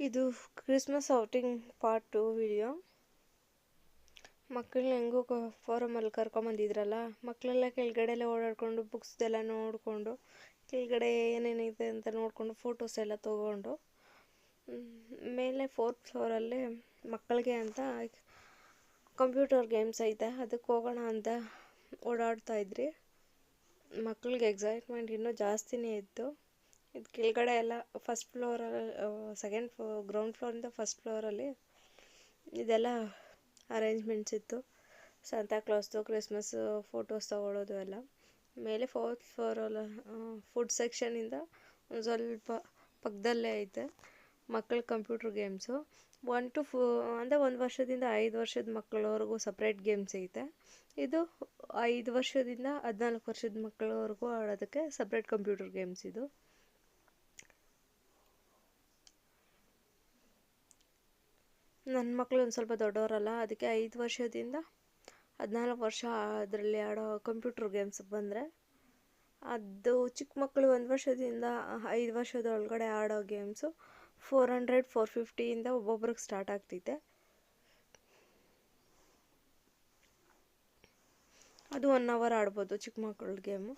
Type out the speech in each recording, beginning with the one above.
ಇದು Christmas outing part 2 video. ಮಕ್ಕಳನ್ನ ಹೆಂಗೋ ಫಾರಮಲ್ಲಿ ಕರ್ಕೊಂಬಂದಿದ್ರಲ್ಲ, ಮಕ್ಕಳೆಲ್ಲ ಕೆಳಗಡೆ ಓಡಾಡಿಕೊಂಡು ಬುಕ್ಸ್ದೆಲ್ಲ ನೋಡಿಕೊಂಡು ಕೆಳಗಡೆ ಏನೇನಿದೆ ಅಂತ ನೋಡಿಕೊಂಡು ಫೋಟೋಸ್ ಎಲ್ಲ ತೊಗೊಂಡು ಮೇಲೆ 4th ಫ್ಲೋರಲ್ಲಿ ಮಕ್ಕಳಿಗೆ ಅಂತ ಕಂಪ್ಯೂಟರ್ ಗೇಮ್ಸ್ ಐತೆ, ಅದಕ್ಕೆ ಹೋಗೋಣ ಅಂತ ಓಡಾಡ್ತಾ ಇದ್ರಿ. ಮಕ್ಕಳಿಗೆ ಎಕ್ಸೈಟ್ಮೆಂಟ್ ಇನ್ನೂ ಜಾಸ್ತಿನೇ ಇತ್ತು. ಇದು ಕೆಳಗಡೆ ಎಲ್ಲ ಫಸ್ಟ್ ಫ್ಲೋರಲ್ಲಿ ಗ್ರೌಂಡ್ ಫ್ಲೋರಿಂದ ಫಸ್ಟ್ ಫ್ಲೋರಲ್ಲಿ ಇದೆಲ್ಲ ಅರೇಂಜ್ಮೆಂಟ್ಸ್ ಇತ್ತು. ಸಂತಾಕ್ಲಾಸ್ದು ಕ್ರಿಸ್ಮಸ್ ಫೋಟೋಸ್ ತಗೊಳ್ಳೋದು ಎಲ್ಲ. ಮೇಲೆ 4th ಫ್ಲೋರಲ್ಲಿ ಫುಡ್ ಸೆಕ್ಷನಿಂದ ಒಂದು ಸ್ವಲ್ಪ ಪಕ್ಕದಲ್ಲೇ ಐತೆ ಮಕ್ಕಳ ಕಂಪ್ಯೂಟರ್ ಗೇಮ್ಸು. 1 to 4 ಅಂದರೆ 1 ವರ್ಷದಿಂದ 5 ವರ್ಷದ ಮಕ್ಕಳವರೆಗೂ ಸಪ್ರೇಟ್ ಗೇಮ್ಸ್ ಐತೆ. ಇದು 5 ವರ್ಷದಿಂದ 14 ವರ್ಷದ ಮಕ್ಕಳವರೆಗೂ ಆಡೋದಕ್ಕೆ ಸಪ್ರೇಟ್ ಕಂಪ್ಯೂಟರ್ ಗೇಮ್ಸ್. ಇದು ನನ್ನ ಮಕ್ಕಳು ಒಂದು ಸ್ವಲ್ಪ ದೊಡ್ಡವರಲ್ಲ, ಅದಕ್ಕೆ 5 ವರ್ಷದಿಂದ 14 ವರ್ಷ ಅದರಲ್ಲಿ ಆಡೋ ಕಂಪ್ಯೂಟರ್ ಗೇಮ್ಸ್ ಬಂದರೆ, ಅದು ಚಿಕ್ಕ ಮಕ್ಕಳು 1 ವರ್ಷದಿಂದ 5 ವರ್ಷದ ಒಳಗಡೆ ಆಡೋ ಗೇಮ್ಸು 400 450 ಒಬ್ಬೊಬ್ರಿಗೆ ಸ್ಟಾರ್ಟ್ ಆಗ್ತೈತೆ. ಅದು 1 hour ಆಡ್ಬೋದು ಚಿಕ್ಕ ಮಕ್ಕಳ ಗೇಮು.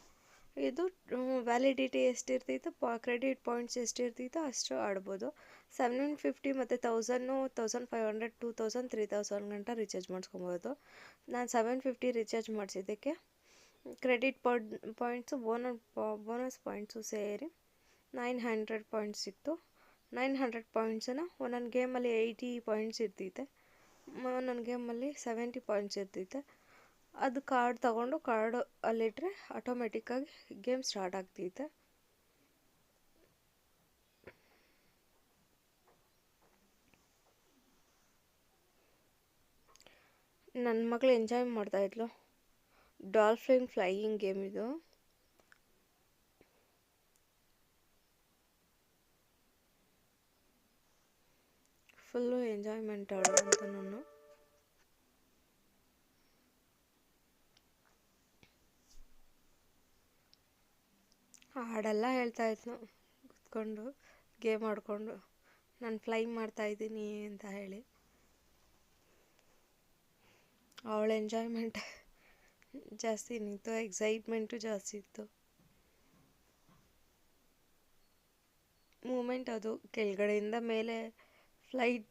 ಇದು ವ್ಯಾಲಿಡಿಟಿ ಎಷ್ಟಿರ್ತೈತೋ ಕ್ರೆಡಿಟ್ ಪಾಯಿಂಟ್ಸ್ ಎಷ್ಟಿರ್ತೈತೋ ಅಷ್ಟು ಆಡ್ಬೋದು. 750 ಮತ್ತು 1000 1500 2000 3000 ಗಂಟ ರಿಚಾರ್ಜ್ ಮಾಡಿಸ್ಕೊಬೋದು. ನಾನು 750 ರಿಚಾರ್ಜ್ ಮಾಡಿಸಿದ್ದಕ್ಕೆ ಕ್ರೆಡಿಟ್ ಪಾಯಿಂಟ್ಸು ಬೋನಸ್ ಪಾಯಿಂಟ್ಸು ಸೇರಿ 900 ಪಾಯಿಂಟ್ಸ್ ಸಿಕ್ತು. 900 ಪಾಯಿಂಟ್ಸನ್ನು ಒಂದೊಂದು ಗೇಮಲ್ಲಿ 80 ಪಾಯಿಂಟ್ಸ್ ಇರ್ತೈತೆ, ಒಂದೊಂದು ಗೇಮಲ್ಲಿ 70 ಪಾಯಿಂಟ್ಸ್ ಇರ್ತೈತೆ. ಅದು ಕಾರ್ಡ್ ತೊಗೊಂಡು ಕಾರ್ಡು ಅಲ್ಲಿಟ್ಟರೆ ಆಟೋಮೆಟಿಕ್ಕಾಗಿ ಗೇಮ್ ಸ್ಟಾರ್ಟ್ ಆಗ್ತೈತೆ. ನನ್ನ ಮಗಳು ಎಂಜಾಯ್ ಮಾಡ್ತಾಯಿದ್ಲು. ಡಾಲ್ಫಿನ್ ಫ್ಲೈಯಿಂಗ್ ಗೇಮ್ ಇದು. ಫುಲ್ಲು ಎಂಜಾಯ್ಮೆಂಟ್ ಆಡೋಂತ ನಾನು. ಹಾಡೆಲ್ಲ ಹೇಳ್ತಾಯಿದ್ನು ಕೂತ್ಕೊಂಡು ಗೇಮ್ ಆಡಿಕೊಂಡು, ನಾನು ಫ್ಲೈ ಮಾಡ್ತಾಯಿದ್ದೀನಿ ಅಂತ ಹೇಳಿ. ಅವಳ ಎಂಜಾಯ್ಮೆಂಟ್ ಜಾಸ್ತಿ ನಿಂತು, ಎಕ್ಸೈಟ್ಮೆಂಟು ಜಾಸ್ತಿ ಇತ್ತು. ಮೂಮೆಂಟ್ ಅದು ಕೆಳಗಡೆಯಿಂದ ಮೇಲೆ ಫ್ಲೈಟ್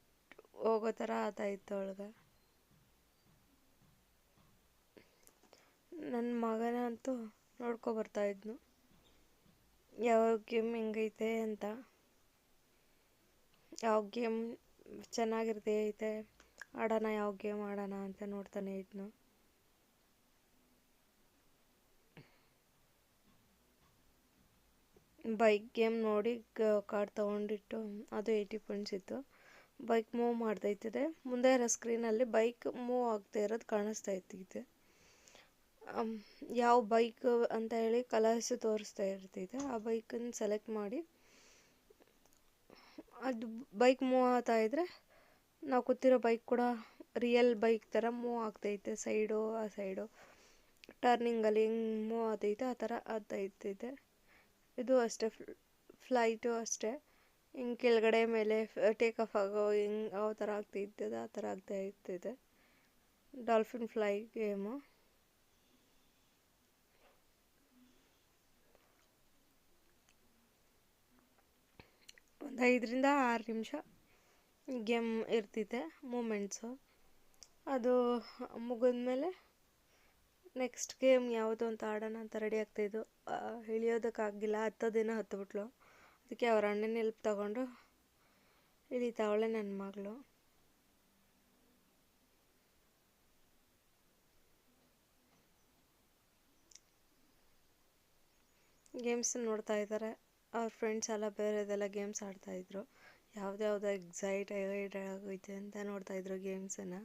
ಹೋಗೋ ಥರ ಆತಾಯಿತ್ತು ಅವಳಿಗೆ. ನನ್ನ ಮಗನಂತೂ ನೋಡ್ಕೊಬರ್ತಾಯಿದ್ನು ಯಾವ ಗೇಮ್ ಹೆಂಗೈತೆ ಅಂತ, ಯಾವ ಗೇಮ್ ಚೆನ್ನಾಗಿರ್ತೈತೆ ಆಡೋಣ, ಯಾವ ಗೇಮ್ ಆಡೋಣ ಅಂತ ನೋಡ್ತಾನೆ ಇದ್ನು. ಬೈಕ್ ಗೇಮ್ ನೋಡಿ ಕಾರ್ಡ್ ತೊಗೊಂಡಿಟ್ಟು ಅದು 80 ಪಾಯಿಂಟ್ಸ್ ಇತ್ತು. ಬೈಕ್ ಮೂವ್ ಮಾಡ್ತಾಯಿತ್ತದೆ, ಮುಂದೆ ಇರೋ ಸ್ಕ್ರೀನಲ್ಲಿ ಬೈಕ್ ಮೂವ್ ಆಗ್ತಾ ಇರೋದು ಕಾಣಿಸ್ತಾ ಇರ್ತೈತೆ. ಯಾವ ಬೈಕ್ ಅಂತ ಹೇಳಿ ಕಲರ್ಸ್ ತೋರಿಸ್ತಾ ಇರ್ತೈತೆ. ಆ ಬೈಕನ್ನು ಸೆಲೆಕ್ಟ್ ಮಾಡಿ ಅದು ಬೈಕ್ ಮೂವ್ ಆಗ್ತಾ ಇದ್ದರೆ ನಾವು ಕೂತಿರೋ ಬೈಕ್ ಕೂಡ ರಿಯಲ್ ಬೈಕ್ ಥರ ಮೂವ್ ಆಗ್ತೈತೆ. ಆ ಸೈಡು ಟರ್ನಿಂಗಲ್ಲಿ ಹೆಂಗೆ ಮೂವ್ ಆಗ್ತೈತೆ ಆ ಥರ ಆಗ್ತಾಯಿರ್ತೈತೆ. ಇದು ಅಷ್ಟೇ, ಫ್ಲೈಟು ಅಷ್ಟೇ, ಹಿಂಗೆ ಕೆಳಗಡೆ ಮೇಲೆ ಟೇಕ್ ಆಫ್ ಆಗೋ ಹಿಂಗೆ ಯಾವ ಥರ ಆಗ್ತೈತದೆ ಆ ಥರ ಆಗ್ತಾ ಇರ್ತೈತೆ. Dolphin fly game. ಒಂದು 5ರಿಂದ 6 ನಿಮಿಷ ಗೇಮ್ ಇರ್ತೈತೆ ಮೂಮೆಂಟ್ಸು. ಅದು ಮುಗಿದ್ಮೇಲೆ ನೆಕ್ಸ್ಟ್ ಗೇಮ್ ಯಾವುದು ಅಂತ ಆಡೋಣ ಅಂತ ರೆಡಿ ಆಗ್ತಾಯಿದ್ದು. ಇಳಿಯೋದಕ್ಕಾಗಿಲ್ಲ, ಹತ್ತೋದೇನೋ ಹತ್ತಿಬಿಟ್ಲು. ಅದಕ್ಕೆ ಅವ್ರ ಅಣ್ಣನ ಹೆಲ್ಪ್ ತಗೊಂಡು ಇಳಿತಾವಳೆ ನನ್ನ ಮಗಳು. ಗೇಮ್ಸ್ ನೋಡ್ತಾ ಇದ್ದಾರೆ. ಅವ್ರ ಫ್ರೆಂಡ್ಸ್ ಎಲ್ಲ ಬೇರೆದೆಲ್ಲ ಗೇಮ್ಸ್ ಆಡ್ತಾಯಿದ್ರು. ಯಾವುದ್ಯಾವುದೋ ಎಕ್ಸೈಟ್ ಆಗೋಯ್ತು ಅಂತ ನೋಡ್ತಾಯಿದ್ರು ಗೇಮ್ಸನ್ನು.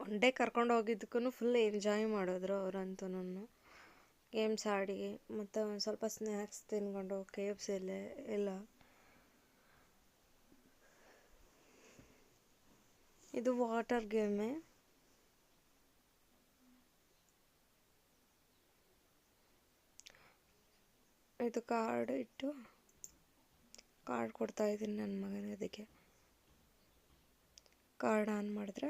ಒನ್ ಡೇ ಕರ್ಕೊಂಡು ಹೋಗಿದ್ದಕ್ಕೂ ಫುಲ್ ಎಂಜಾಯ್ ಮಾಡಿದ್ರು ಅವರಂತೂ. ಗೇಮ್ಸ್ ಆಡಿ ಮತ್ತು ಒಂದು ಸ್ವಲ್ಪ ಸ್ನ್ಯಾಕ್ಸ್ ತಿನ್ಕೊಂಡು KFC ಎಲ್ಲ. ಇದು ವಾಟರ್ ಗೇಮೇ. ಇದು ಕಾರ್ಡ್ ಇಟ್ಟು ಕಾರ್ಡ್ ಕೊಡ್ತಾಯಿದ್ದೀನಿ ನನ್ನ ಮಗನಿಗೆ. ಅದಕ್ಕೆ ಕಾರ್ಡ್ ಆನ್ ಮಾಡಿದ್ರೆ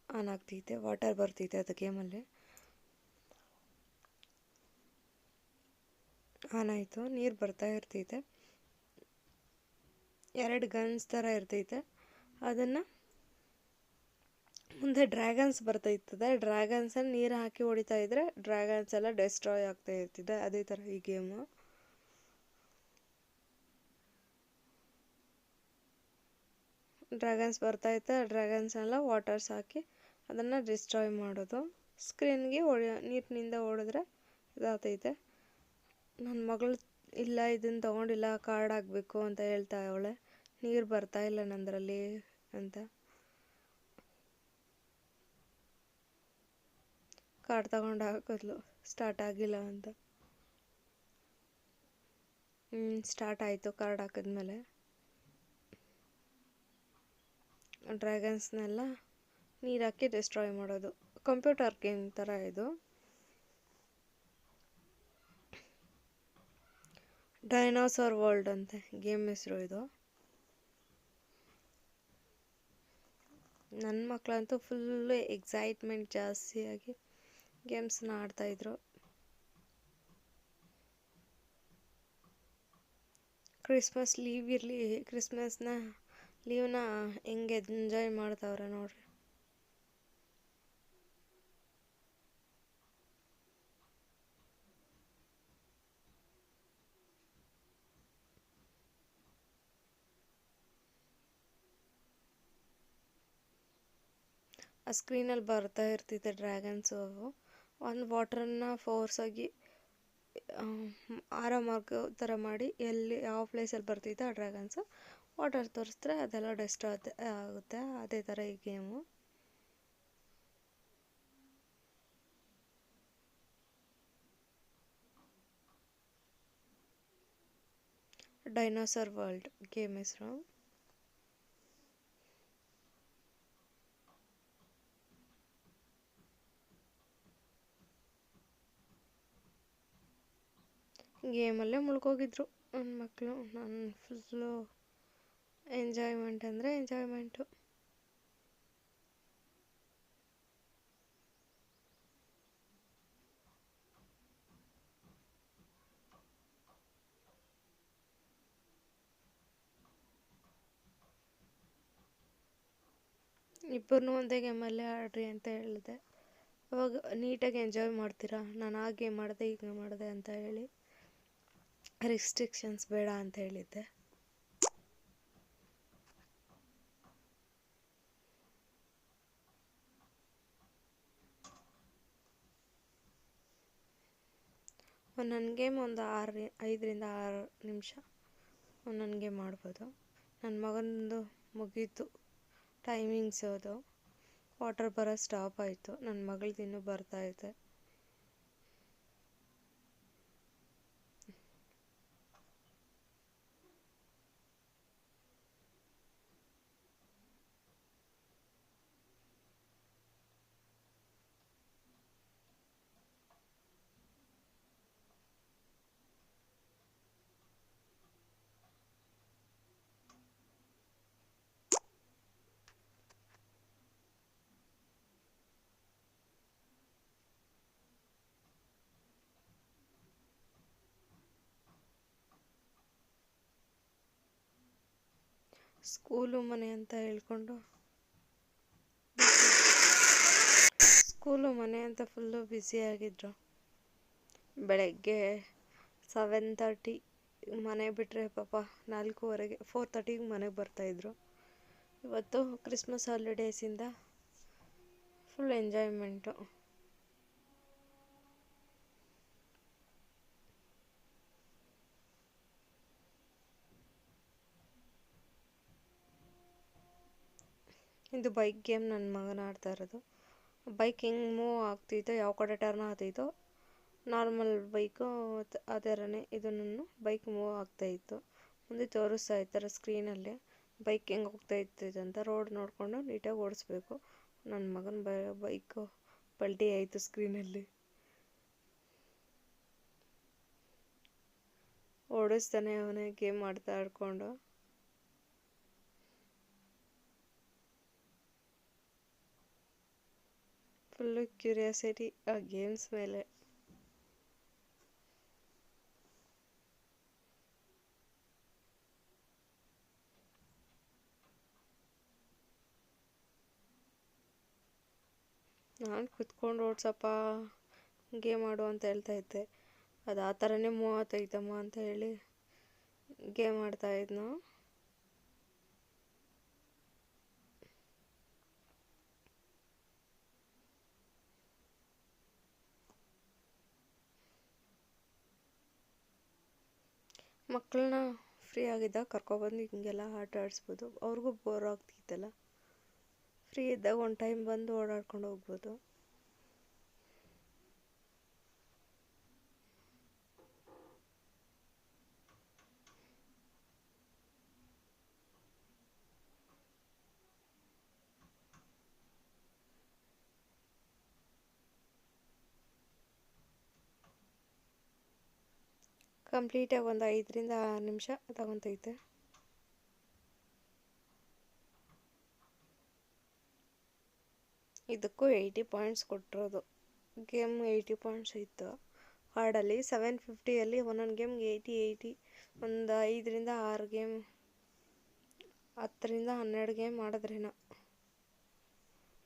ಆನ್ ಆಗ್ತೈತೆ, ವಾಟರ್ ಬರ್ತೈತೆ ಅದು ಗೇಮಲ್ಲಿ. ಆನ್ ಆಯಿತು, ನೀರು ಬರ್ತಾ ಇರ್ತೈತೆ. 2 ಗನ್ಸ್ ಥರ ಇರ್ತೈತೆ. ಅದನ್ನು ಮುಂದೆ ಡ್ರ್ಯಾಗನ್ಸ್ ಬರ್ತೈತದೆ. ಡ್ರ್ಯಾಗನ್ಸನ್ನು ನೀರು ಹಾಕಿ ಹೊಡಿತಾ ಇದ್ದರೆ ಡ್ರ್ಯಾಗನ್ಸ್ ಎಲ್ಲ ಡೆಸ್ಟ್ರಾಯ್ ಆಗ್ತಾ ಇರ್ತಿದೆ. ಅದೇ ಥರ ಈ ಗೇಮು. ಡ್ರ್ಯಾಗನ್ಸ್ ಬರ್ತಾಯಿತ್ತು, ಡ್ರ್ಯಾಗನ್ಸ್ನೆಲ್ಲ ವಾಟರ್ಸ್ ಹಾಕಿ ಅದನ್ನು ಡಿಸ್ಟ್ರಾಯ್ ಮಾಡೋದು. ಸ್ಕ್ರೀನ್ಗೆ ನೀರಿನಿಂದ ಹೊಡೆದ್ರೆ ಇದಾಗ್ತೈತೆ. ನನ್ನ ಮಗಳು ಇಲ್ಲ ಇದನ್ನು ತೊಗೊಂಡಿಲ್ಲ, ಕಾರ್ಡ್ ಆಗಬೇಕು ಅಂತ ಹೇಳ್ತಾ ಅವಳೆ. ನೀರು ಬರ್ತಾ ಇಲ್ಲ ನಂದರಲ್ಲಿ ಅಂತ. ಕಾರ್ಡ್ ತಗೊಂಡು ಹಾಕಿದ್ಲು, ಸ್ಟಾರ್ಟ್ ಆಗಿಲ್ಲ ಅಂತ. ಸ್ಟಾರ್ಟ್ ಆಯಿತು ಕಾರ್ಡ್ ಹಾಕಿದ್ಮೇಲೆ. ಡ್ರ್ಯಾಗನ್ಸ್ನೆಲ್ಲ ನೀರು ಹಾಕಿ ಡಿಸ್ಟ್ರಾಯ್ ಮಾಡೋದು. ಕಂಪ್ಯೂಟರ್ ಗೇಮ್ ಥರ ಇದು. ಡೈನೋಸಾರ್ ವರ್ಲ್ಡ್ ಅಂತೆ ಗೇಮ್ ಹೆಸರು ಇದು. ನನ್ನ ಮಕ್ಕಳಂತೂ ಫುಲ್ಲು ಎಕ್ಸೈಟ್ಮೆಂಟ್ ಜಾಸ್ತಿಯಾಗಿ ಗೇಮ್ಸ್ನ ಆಡ್ತಾಯಿದ್ರು. ಕ್ರಿಸ್ಮಸ್ ಲೀವ್ ಇರಲಿ, ಕ್ರಿಸ್ಮಸ್ನ ಲೀವ್ನ ಹೆಂಗೆ ಎಂಜಾಯ್ ಮಾಡ್ತಾವ್ರೆ ನೋಡ್ರಿ. ಆ ಸ್ಕ್ರೀನಲ್ಲಿ ಬರ್ತಾ ಇರ್ತೈತೆ ಡ್ರ್ಯಾಗನ್ಸು. ಅವು ಒಂದು ವಾಟ್ರನ್ನ ಫೋರ್ಸಾಗಿ ಮಾರ್ಕ್ ಥರ ಮಾಡಿ ಎಲ್ಲಿ ಯಾವ ಪ್ಲೇಸಲ್ಲಿ ಬರ್ತೈತೆ ಆ ಡ್ರ್ಯಾಗನ್ಸು ವಾಟರ್ ತೋರಿಸಿದ್ರೆ ಅದೆಲ್ಲ ಡೆಸ್ಟ್ರಾಯ್ ಆಗುತ್ತೆ. ಅದೇ ಥರ ಈ ಗೇಮು. ಡೈನೋಸಾರ್ ವರ್ಲ್ಡ್ ಗೇಮ್ ಹೆಸರು. ಗೇಮಲ್ಲೇ ಮುಳ್ಗೋಗಿದ್ರು ನನ್ನ ಮಕ್ಕಳು. ನಾನು ಫುಲ್ಲು ಎಂಜಾಯ್ಮೆಂಟ್ ಅಂದರೆ ಎಂಜಾಯ್ಮೆಂಟು. ಇಬ್ಬರನ್ನೂ ಒಂದೇ ಗೇಮಲ್ಲೇ ಆಡ್ರಿ ಅಂತ ಹೇಳಿದೆ. ಅವಾಗ ನೀಟಾಗಿ ಎಂಜಾಯ್ ಮಾಡ್ತೀರಾ, ನಾನು ಆ ಗೇಮ್ ಮಾಡಿದೆ ಈ ಗೇಮ್ ಮಾಡಿದೆ ಅಂತ ಹೇಳಿ. ರಿಸ್ಟ್ರಿಕ್ಷನ್ಸ್ ಬೇಡ ಅಂತ ಹೇಳಿದ್ದೆ. ಒಂದೊಂದು ಗೇಮ್ ಒಂದು 5ರಿಂದ 6 ನಿಮಿಷ ಒಂದೊಂದು ಗೇಮ್ ಮಾಡ್ಬೋದು. ನನ್ನ ಮಗಂದು ಮುಗೀತು ಟೈಮಿಂಗ್ಸ್. ಅದು ವಾಟರ್ ಬರೋ ಸ್ಟಾಪ್ ಆಯಿತು. ನನ್ನ ಮಗಳದ್ದು ಇನ್ನೂ ಬರ್ತಾಯಿದೆ. ಸ್ಕೂಲು ಮನೆ ಅಂತ ಹೇಳ್ಕೊಂಡು ಫುಲ್ಲು ಬ್ಯುಸಿಯಾಗಿದ್ರು. ಬೆಳಗ್ಗೆ 7:30 ಮನೆ ಬಿಟ್ಟರೆ ಪಾಪ 4:15 4:30ಗೆ ಮನೆಗೆ ಬರ್ತಾಯಿದ್ರು. ಇವತ್ತು ಕ್ರಿಸ್ಮಸ್ ಹಾಲಿಡೇಸಿಂದ ಫುಲ್ ಎಂಜಾಯ್ಮೆಂಟು. ಇದು ಬೈಕ್ ಗೇಮ್ ನನ್ನ ಮಗನ ಆಡ್ತಾ ಇರೋದು. ಬೈಕ್ ಹೆಂಗೆ ಮೂವ್ ಆಗ್ತೈತೋ, ಯಾವ ಕಡೆ ಟರ್ನ್ ಆಗ್ತೈತೋ, ನಾರ್ಮಲ್ ಬೈಕು ಆ ಥರನೇ ಇದನ್ನು ಬೈಕ್ ಮೂವ್ ಆಗ್ತಾಯಿತ್ತು. ಮುಂದೆ ತೋರಿಸ್ತಾ ಇರ್ತಾರೆ ಸ್ಕ್ರೀನಲ್ಲಿ ಬೈಕ್ ಹೆಂಗೆ ಹೋಗ್ತಾ ಇರ್ತೈತೆ ಅಂತ. ರೋಡ್ ನೋಡಿಕೊಂಡು ನೀಟಾಗಿ ಓಡಿಸ್ಬೇಕು. ನನ್ನ ಮಗನ ಬೈಕು ಪಲ್ಟಿ ಆಯಿತು ಸ್ಕ್ರೀನಲ್ಲಿ. ಓಡಿಸ್ತಾನೆ ಅವನೇ ಗೇಮ್ ಆಡ್ಕೊಂಡು. ಫುಲ್ಲು ಕ್ಯೂರಿಯಾಸಿಟಿ ಆ ಗೇಮ್ಸ್ ಮೇಲೆ. ನಾನು ಕುತ್ಕೊಂಡು ಓಡ್ಸಪ್ಪ ಗೇಮ್ ಆಡು ಅಂತ ಹೇಳ್ತಾ ಇದ್ದೆ. ಅದು ಆ ಥರನೇ ಮೂವ್ ಆಗ್ತೈತಮ್ಮ ಅಂತ ಹೇಳಿ ಗೇಮ್ ಆಡ್ತಾಯಿದ್ನು. ಮಕ್ಕಳನ್ನ ಫ್ರೀ ಆಗಿದ್ದಾಗ ಕರ್ಕೊಬಂದು ಹಿಂಗೆಲ್ಲ ಆಟ ಆಡಿಸ್ಬೋದು. ಅವ್ರಿಗೂ ಬೋರ್ ಆಗ್ತಿತ್ತಲ್ಲ, ಫ್ರೀ ಇದ್ದಾಗ ಒಂದು ಟೈಮ್ ಬಂದು ಓಡಾಡ್ಕೊಂಡು ಹೋಗ್ಬೋದು. ಕಂಪ್ಲೀಟಾಗಿ ಒಂದು 5ರಿಂದ 6 ನಿಮಿಷ ತಗೊತೈತೆ. ಇದಕ್ಕೂ 80 ಪಾಯಿಂಟ್ಸ್ ಕೊಟ್ಟಿರೋದು. ಗೇಮ್ 80 ಪಾಯಿಂಟ್ಸ್ ಇತ್ತು ಕಾರ್ಡಲ್ಲಿ. 750ಯಲ್ಲಿ ಒಂದೊಂದು ಗೇಮ್ಗೆ 80 ಒಂದು 5ರಿಂದ 6 ಗೇಮ್, 10ರಿಂದ 12 ಗೇಮ್ ಆಡಿದ್ರೇನೋ.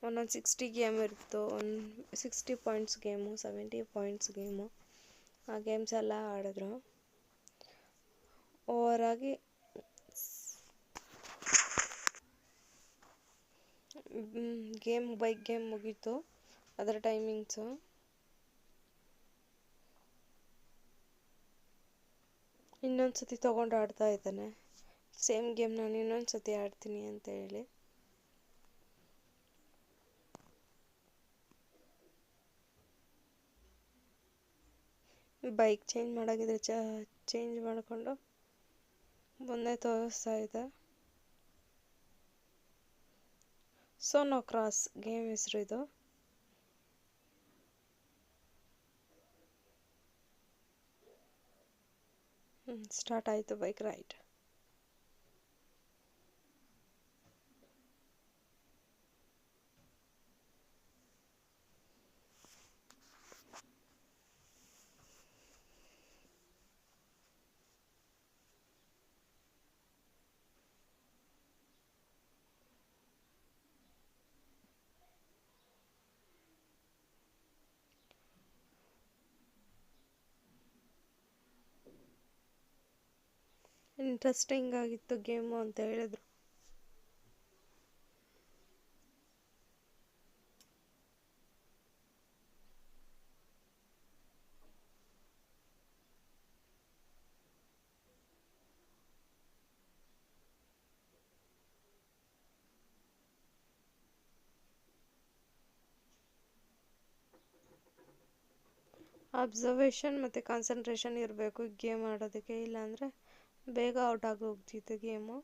ಒಂದೊಂದು 60 ಗೇಮ್ ಇರ್ತು, ಒಂದು 60 ಪಾಯಿಂಟ್ಸ್ ಗೇಮು, 70 ಪಾಯಿಂಟ್ಸ್ ಗೇಮು. ಆ ಗೇಮ್ಸ್ ಎಲ್ಲ ಆಡಿದ್ರು. ಓವರಾಗಿ ಬೈಕ್ ಗೇಮ್ ಮುಗೀತು ಅದರ ಟೈಮಿಂಗ್ಸು. ಇನ್ನೊಂದು ಸತಿ ತೊಗೊಂಡು ಆಡ್ತಾ ಇದ್ದಾನೆ. ಸೇಮ್ ಗೇಮ್ ನಾನು ಇನ್ನೊಂದು ಸತಿ ಆಡ್ತೀನಿ ಅಂತ ಹೇಳಿ. ಬೈಕ್ ಚೇಂಜ್ ಮಾಡೋಗಿದ್ರೆ ಚೇಂಜ್ ಮಾಡಿಕೊಂಡು ಮುಂದೆ ತೋರಿಸ್ತಾ ಇದೆ. ಸೋನೋ ಕ್ರಾಸ್ ಗೇಮ್ ಹೆಸರು ಇದು. ಸ್ಟಾರ್ಟ್ ಆಯಿತು ಬೈಕ್ ರೈಡ್. ಇಂಟ್ರೆಸ್ಟಿಂಗ್ ಆಗಿತ್ತು ಗೇಮು ಅಂತ ಹೇಳಿದ್ರು. ಅಬ್ಸರ್ವೇಷನ್ ಮತ್ತು ಕಾನ್ಸಂಟ್ರೇಷನ್ ಇರಬೇಕು ಗೇಮ್ ಆಡೋದಕ್ಕೆ, ಇಲ್ಲಾಂದರೆ ಬೇಗ ಔಟ್ ಆಗೋಗ್ತಿತ್ತು ಗೇಮು.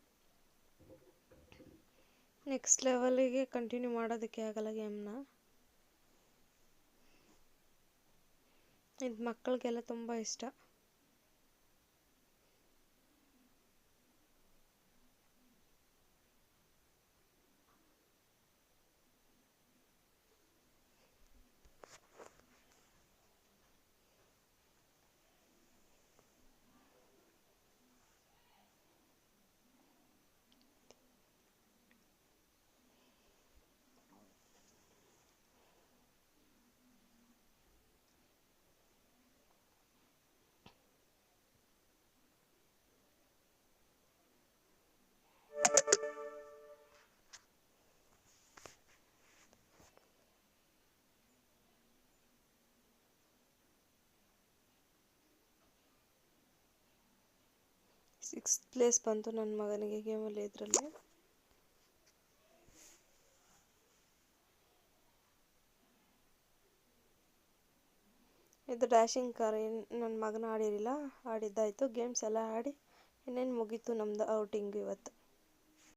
ನೆಕ್ಸ್ಟ್ ಲೆವೆಲಿಗೆ ಕಂಟಿನ್ಯೂ ಮಾಡೋದಕ್ಕೆ ಆಗಲ್ಲ ಗೇಮ್ನ. ಇದು ಮಕ್ಕಳಿಗೆಲ್ಲ ತುಂಬ ಇಷ್ಟ. ಸಿಕ್ಸ್ತ್ ಪ್ಲೇಸ್ ಬಂತು ನನ್ನ ಮಗನಿಗೆ ಗೇಮಲ್ಲಿ. ಇದರಲ್ಲಿ ಇದು ಡ್ಯಾಶಿಂಗ್ ಕಾರ್ ನನ್ನ ಮಗನ ಆಡಿರಲಿಲ್ಲ, ಆಡಿದ್ದಾಯಿತು. ಗೇಮ್ಸ್ ಎಲ್ಲ ಆಡಿ ಇನ್ನೇನು ಮುಗೀತು ನಮ್ಮದು ಔಟಿಂಗ್ ಇವತ್ತು.